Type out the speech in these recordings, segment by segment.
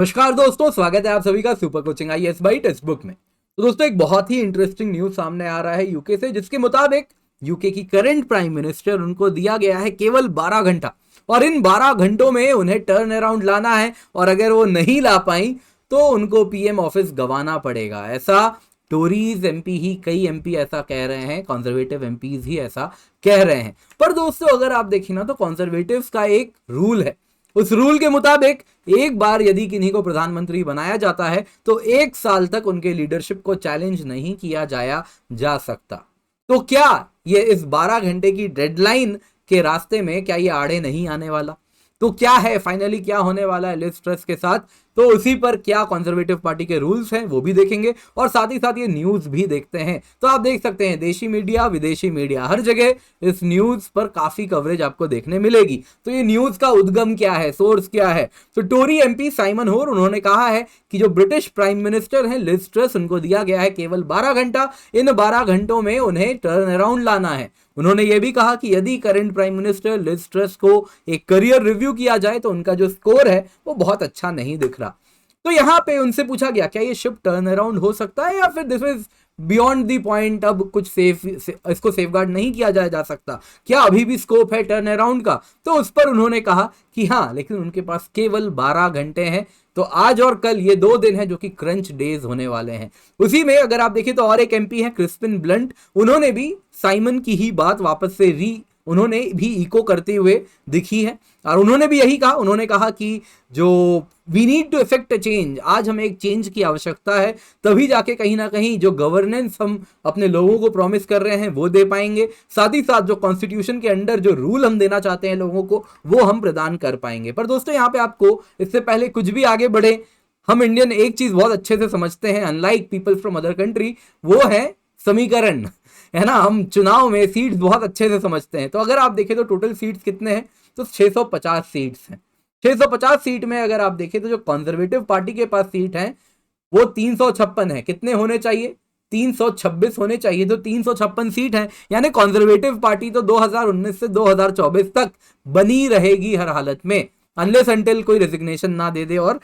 नमस्कार दोस्तों, स्वागत है आप सभी का super coaching IAS by text book में। तो दोस्तों एक बहुत ही इंटरेस्टिंग न्यूज सामने आ रहा है यूके से, जिसके मुताबिक यूके की करंट प्राइम मिनिस्टर उनको दिया गया है केवल 12 घंटा, और इन 12 घंटों में उन्हें टर्न अराउंड लाना है, और अगर वो नहीं ला पाई तो उनको पीएम ऑफिस गंवाना पड़ेगा। ऐसा टोरीज एमपी ही, कई एमपी ऐसा कह रहे हैं, कंजर्वेटिव एमपीज ही ऐसा कह रहे हैं। पर दोस्तों अगर आप देखें ना, तो कंजर्वेटिव्स का एक रूल है, उस रूल के मुताबिक एक बार यदि किन्हीं को प्रधानमंत्री बनाया जाता है तो 1 साल तक उनके लीडरशिप को चैलेंज नहीं किया जाया जा सकता। तो क्या ये इस 12 घंटे की डेडलाइन के रास्ते में क्या ये आड़े नहीं आने वाला? तो क्या है फाइनली, क्या होने वाला है लिज ट्रस के साथ, तो उसी पर क्या कंजर्वेटिव पार्टी के रूल्स हैं वो भी देखेंगे, और साथ ही साथ ये न्यूज भी देखते हैं। तो आप देख सकते हैं देशी मीडिया, विदेशी मीडिया, हर जगह इस न्यूज पर काफी कवरेज आपको देखने मिलेगी। तो ये न्यूज का उद्गम क्या है, सोर्स क्या है? तो टोरी एमपी साइमन होर, उन्होंने कहा है कि जो ब्रिटिश प्राइम मिनिस्टर हैं लिज ट्रस, उनको दिया गया है केवल 12 घंटा। इन 12 घंटों में उन्हें टर्न अराउंड लाना है। उन्होंने यह भी कहा कि यदि current prime minister Liz Truss को एक करियर रिव्यू किया जाए तो उनका जो स्कोर है वो बहुत अच्छा नहीं दिख रहा। तो यहां पे उनसे पूछा गया क्या ये शिप टर्न अराउंड हो सकता है, या फिर this is beyond the point, अब कुछ इसको सेफगार्ड नहीं किया जा सकता, क्या अभी भी स्कोप है टर्न अराउंड का? तो उस पर उन्होंने कहा कि हाँ, लेकिन उनके पास केवल 12 घंटे हैं। तो आज और कल ये 2 दिन हैं जो कि क्रंच डेज होने वाले हैं। उसी में अगर आप देखें तो और एक एमपी है क्रिस्पिन ब्लंट, उन्होंने भी साइमन की ही बात वापस से उन्होंने भी इको करते हुए दिखी है, और उन्होंने भी यही कहा। उन्होंने कहा कि जो we need to effect a change, आज हमें एक चेंज की आवश्यकता है, तभी जाके कहीं ना कहीं जो गवर्नेंस हम अपने लोगों को प्रॉमिस कर रहे हैं वो दे पाएंगे, साथ ही साथ जो कॉन्स्टिट्यूशन के अंडर जो रूल हम देना चाहते हैं लोगों को वो हम प्रदान कर पाएंगे। पर दोस्तों यहाँ पे आपको इससे पहले कुछ भी आगे बढ़े, हम इंडियन एक चीज बहुत अच्छे से समझते हैं, unlike people from other country, वो है समीकरण, है ना। हम चुनाव में सीट्स बहुत अच्छे से समझते हैं। तो अगर आप देखें तो टोटल सीट्स कितने हैं, तो 650 सीट्स हैं। 650 सीट में अगर आप देखें तो जो कंजर्वेटिव पार्टी के पास सीट है वो 356 है। कितने होने चाहिए? 326 होने चाहिए। तो 356 सीट है, यानी कंजर्वेटिव पार्टी तो 2019 से 2024 तक बनी रहेगी हर हालत में, अनलेस अनटिल कोई रेजिग्नेशन ना दे दे और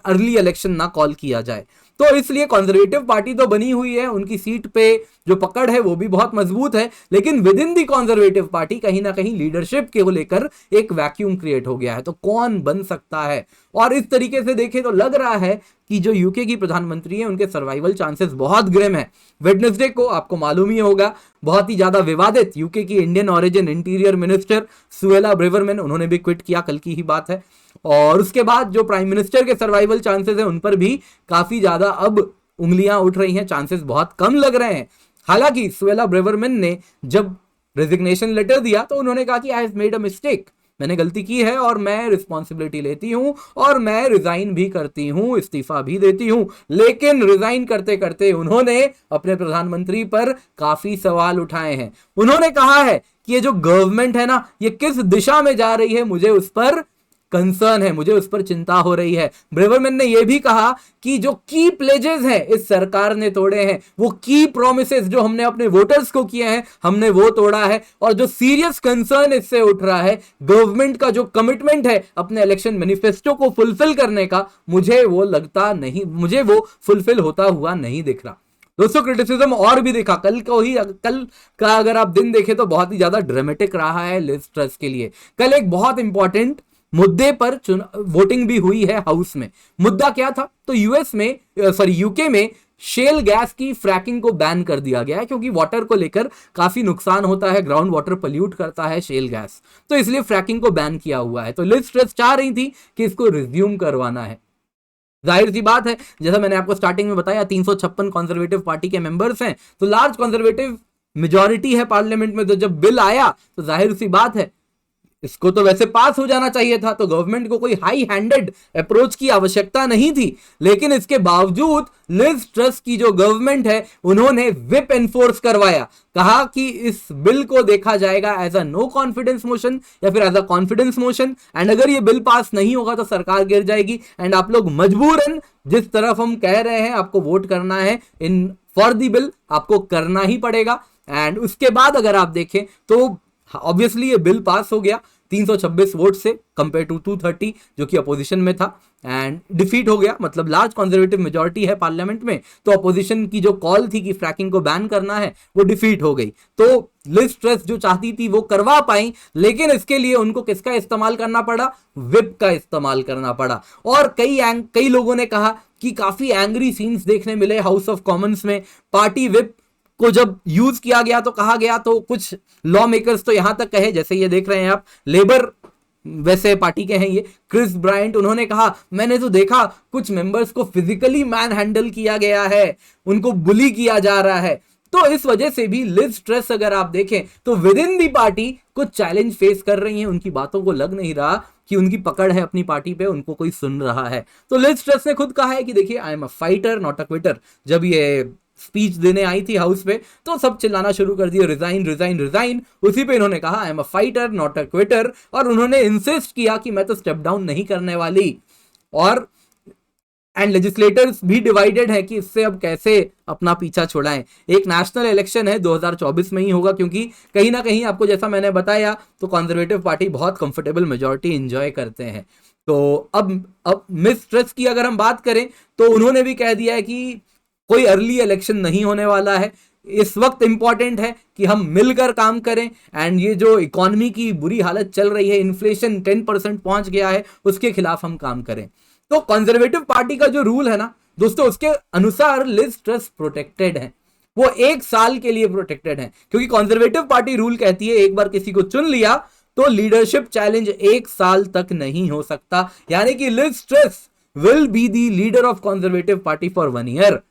अर्ली इलेक्शन ना कॉल किया जाए। तो इसलिए कंजर्वेटिव पार्टी तो बनी हुई है, उनकी सीट पे जो पकड़ है वो भी बहुत मजबूत है, लेकिन with in the conservative party कहीं ना कहीं लीडरशिप के को लेकर एक वैक्यूम क्रिएट हो गया है। तो कौन बन सकता है? और इस तरीके से देखें तो लग रहा है कि जो यूके की प्रधानमंत्री है उनके सर्वाइवल चांसेस बहुत ग्रिम है। वेडनेसडे को आपको मालूम ही होगा, बहुत ही ज्यादा विवादित यूके की Indian origin interior minister Suella Braverman, उन्होंने भी क्विट किया, कल की ही बात है। और उसके बाद जो प्राइम मिनिस्टर के सर्वाइवल चांसेस है उन पर भी काफी ज्यादा अब उंगलियां उठ रही हैं, चांसेस बहुत कम लग रहे हैं। हालांकि सुएला ब्रेवरमैन ने जब रेजिग्नेशन लेटर दिया तो उन्होंने कहा कि I have made a mistake, मैंने गलती की है और मैं रिस्पॉन्सिबिलिटी लेती हूं और मैं रिजाइन भी करती हूं, इस्तीफा भी देती हूं। लेकिन रिजाइन करते करते उन्होंने अपने प्रधानमंत्री पर काफी सवाल उठाए हैं। उन्होंने कहा है कि ये जो गवर्नमेंट है ना, ये किस दिशा में जा रही है, मुझे उस पर कंसर्न है, मुझे उस पर चिंता हो रही है। ब्रेवरमैन ने यह भी कहा कि जो की प्लेजेस हैं इस सरकार ने तोड़े हैं, वो की प्रोमिसेस जो हमने अपने वोटर्स को किए हैं हमने वो तोड़ा है। और जो सीरियस कंसर्न इससे उठ रहा है, गवर्नमेंट का जो कमिटमेंट है अपने इलेक्शन मैनिफेस्टो को फुलफिल करने का, मुझे वो लगता नहीं, मुझे वो फुलफिल होता हुआ नहीं दिख रहा। दोस्तों क्रिटिसिज्म और भी देखा, कल का अगर आप दिन देखें तो बहुत ही ज्यादा ड्रामेटिक रहा है लिज ट्रस के लिए। कल एक बहुत इंपॉर्टेंट मुद्दे पर वोटिंग भी हुई है हाउस में। मुद्दा क्या था? तो यूके में शेल गैस की फ्रैकिंग को बैन कर दिया गया है, क्योंकि वाटर को लेकर काफी नुकसान होता है, ग्राउंड वाटर पोल्यूट करता है शेल गैस, तो इसलिए फ्रैकिंग को बैन किया हुआ है। तो लिज ट्रस चाह रही थी कि इसको रिज्यूम करवाना है। जाहिर सी बात है, जैसा मैंने आपको स्टार्टिंग में बताया, 356 कंजर्वेटिव पार्टी के मेंबर्स हैं, तो लार्ज कंजर्वेटिव मेजॉरिटी है पार्लियामेंट में। तो जब बिल आया तो जाहिर सी बात है इसको तो वैसे पास हो जाना चाहिए था, तो गवर्नमेंट को कोई हाई हैंडेड अप्रोच की आवश्यकता नहीं थी। लेकिन इसके बावजूद लिज ट्रस की जो गवर्नमेंट है उन्होंने विप एनफोर्स करवाया, कहा कि इस बिल को देखा जाएगा as a no confidence motion या फिर as a confidence motion, and अगर ये बिल पास नहीं होगा तो सरकार गिर जाएगी, एंड आप लोग मजबूरन जिस तरफ हम कह रहे हैं आपको वोट करना है इन फॉर दी बिल, आपको करना ही पड़ेगा। एंड उसके बाद अगर आप देखें तो ऑब्वियसली ये बिल पास हो गया 326 वोट से, कंपेयर टू 230 जो कि अपोजिशन में था। एंड डिफीट हो गया, मतलब लार्ज कंजर्वेटिव मेजॉरिटी है पार्लियामेंट में, तो अपोजिशन की जो कॉल थी कि फ्रैकिंग को बैन करना है वो डिफीट हो गई। तो लिज ट्रस जो चाहती थी वो करवा पाई, लेकिन इसके लिए उनको किसका इस्तेमाल करना पड़ा? विप का इस्तेमाल करना पड़ा। और कई लोगों ने कहा कि काफी एंग्री सीन्स देखने मिले हाउस ऑफ कॉमन्स में। पार्टी विप को जब यूज किया गया तो कहा गया, तो कुछ लॉ मेकर्स तो यहां तक कहे, जैसे ये देख रहे हैं आप, लेबर वैसे पार्टी के हैं ये, क्रिस ब्रायंट, उन्होंने कहा मैंने तो देखा कुछ मेंबर्स को फिजिकली मैन हैंडल किया गया है, उनको बुली किया जा रहा है। तो इस वजह से भी लिज ट्रस अगर आप देखें तो विद इन दी पार्टी कुछ चैलेंज फेस कर रही हैं। उनकी बातों को लग नहीं रहा कि उनकी पकड़ है अपनी पार्टी पे, उनको कोई सुन रहा है। तो लिज ट्रस ने खुद कहा है कि देखिए, I am a fighter not a Quetta. जब ये स्पीच देने आई थी हाउस पे तो सब चिल्लाना शुरू कर दिया, रिजाइन रिजाइन रिजाइन। उसी पे इन्होंने कहा I am a fighter not a Quetta, और उन्होंने इंसिस्ट किया कि मैं तो स्टेप डाउन नहीं करने वाली। और एंड लेजिस्लेटर्स भी डिवाइडेड है कि इससे अब कैसे अपना पीछा छुड़ाएं। एक नेशनल इलेक्शन है 2024 में ही होगा, क्योंकि कहीं ना कहीं आपको जैसा मैंने बताया तो कंजर्वेटिव पार्टी बहुत कंफर्टेबल मेजॉरिटी एंजॉय करते हैं। तो अब मिस ट्रस की अगर हम बात करें तो उन्होंने भी कह दिया है कि कोई अर्ली इलेक्शन नहीं होने वाला है। इस वक्त इंपॉर्टेंट है कि हम मिलकर काम करें, एंड ये जो इकोनॉमी की बुरी हालत चल रही है, इन्फ्लेशन 10% पहुंच गया है, उसके खिलाफ हम काम करें। तो कंजर्वेटिव पार्टी का जो रूल है ना दोस्तों, उसके अनुसार लिज ट्रस प्रोटेक्टेड है, वो 1 साल के लिए प्रोटेक्टेड है, क्योंकि कंजर्वेटिव पार्टी रूल कहती है एक बार किसी को चुन लिया तो लीडरशिप चैलेंज 1 साल तक नहीं हो सकता। यानी कि Liz Truss will be the leader of Conservative Party for 1 year.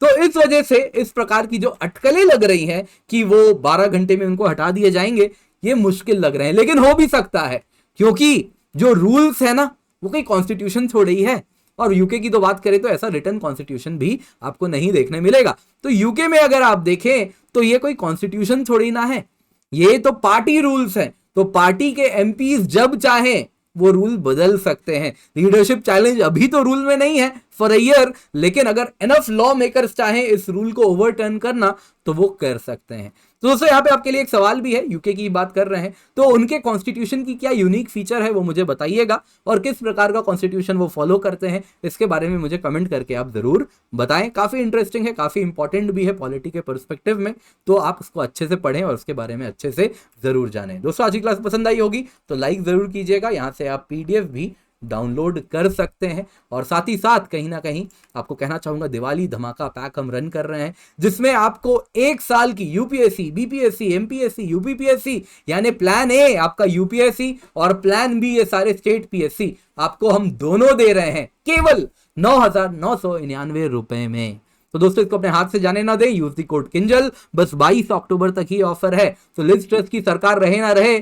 तो इस वजह से इस प्रकार की जो अटकलें लग रही हैं कि वो 12 घंटे में उनको हटा दिए जाएंगे, ये मुश्किल लग रहे हैं, लेकिन हो भी सकता है, क्योंकि जो रूल्स है ना वो कोई कॉन्स्टिट्यूशन थोड़ी है। और यूके की तो बात करें तो ऐसा रिटर्न कॉन्स्टिट्यूशन भी आपको नहीं देखने मिलेगा। तो यूके में अगर आप देखें तो ये कोई कॉन्स्टिट्यूशन थोड़ी ना है, ये तो पार्टी रूल्स हैं। तो पार्टी के एमपीज जब चाहें वो रूल बदल सकते हैं। लीडरशिप चैलेंज अभी तो रूल में नहीं है फॉर अ ईयर, लेकिन अगर एनफ लॉ मेकर्स चाहें इस रूल को ओवरटर्न करना तो वो कर सकते हैं। तो दोस्तों यहाँ पे आपके लिए एक सवाल भी है, यूके की बात कर रहे हैं तो उनके कॉन्स्टिट्यूशन की क्या यूनिक फीचर है वो मुझे बताइएगा, और किस प्रकार का कॉन्स्टिट्यूशन वो फॉलो करते हैं इसके बारे में मुझे कमेंट करके आप जरूर बताएं। काफी इंटरेस्टिंग है, काफी इंपॉर्टेंट भी है पॉलिटी के पर्सपेक्टिव में, तो आप उसको अच्छे से पढ़ें और उसके बारे में अच्छे से जरूर जानें। दोस्तों आज की क्लास पसंद आई होगी तो लाइक जरूर कीजिएगा, यहाँ से आप पीडीएफ भी डाउनलोड कर सकते हैं। और साथ ही साथ कहीं ना कहीं आपको कहना चाहूंगा दिवाली धमाका पैक हम रन कर रहे हैं, जिसमें आपको 1 साल की यूपीएससी, बीपीएससी, एमपीएससी, यूपीपीएससी यानी प्लान ए आपका यूपीएससी और प्लान बी ये सारे स्टेट पीएससी आपको हम दोनों दे रहे हैं केवल 9,999 रुपए में। तो दोस्तों इसको अपने हाथ से जाने ना दें, यूज द कोड किंजल, बस 22 अक्टूबर तक ही ऑफर है। तो लिज ट्रस की सरकार रहे ना रहे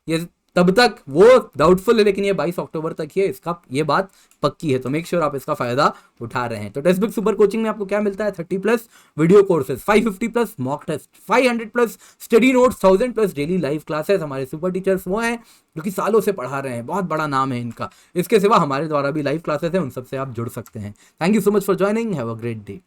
ये तब तक वो डाउटफुल है, लेकिन ये 22 अक्टूबर तक ही है, इसका ये बात पक्की है। तो मेक श्योर आप इसका फायदा उठा रहे हैं। तो टेक्स्ट बुक सुपर कोचिंग में आपको क्या मिलता है? 30+ video courses, 550+ mock test, 500+ study notes, 1000+ daily live classes. हमारे सुपर टीचर्स वो हैं जो कि सालों से पढ़ा रहे हैं, बहुत बड़ा नाम है इनका। इसके सिवा हमारे द्वारा भी लाइव क्लासेस हैं, उन सबसे आप जुड़ सकते हैं। Thank you so much for joining, have a great day.